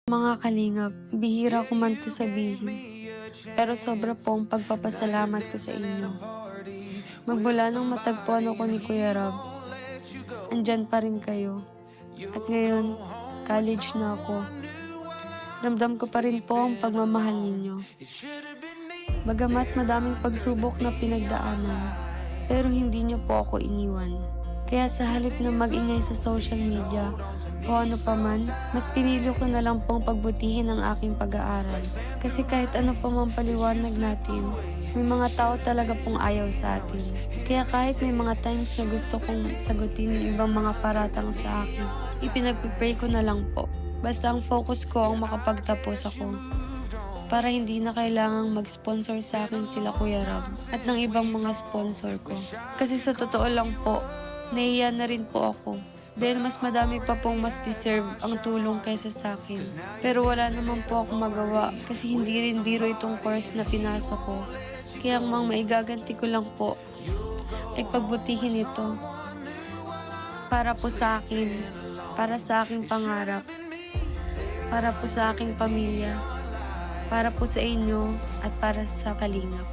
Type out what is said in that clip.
Mga kalingap, bihira ko man to sabihin, pero sobra po ang pagpapasalamat ko sa inyo. Magmula nung matagpuan ako ni Kuya Rob, andyan pa rin kayo. At ngayon, college na ako. Ramdam ko pa rin po ang pagmamahal ninyo. Bagamat madaming pagsubok na pinagdaanan, pero hindi niyo po ako iniwan. Kaya sa halip na mag-ingay sa social media o ano pa man, mas pinili ko na lang pong pagbutihin ang aking pag-aaral. Kasi kahit ano pa man paliwanag natin, may mga tao talaga pong ayaw sa atin. Kaya kahit may mga times na gusto kong sagutin yung ibang mga paratang sa akin, ipinagpipray ko na lang po. Basta ang focus ko ang makapagtapos ako. Para hindi na kailangang mag-sponsor sa akin sila Kuya Rob at ng ibang mga sponsor ko. Kasi sa totoo lang po, nahiya na rin po ako dahil mas madami pa pong mas deserve ang tulong kaysa sa akin. Pero wala naman po akong magawa kasi hindi rin biro itong course na pinasok ko. Kaya ang maigaganti ko lang po ay pagbutihin ito para po sa akin, para sa aking pangarap, para po sa aking pamilya, para po sa inyo at para sa kalingap.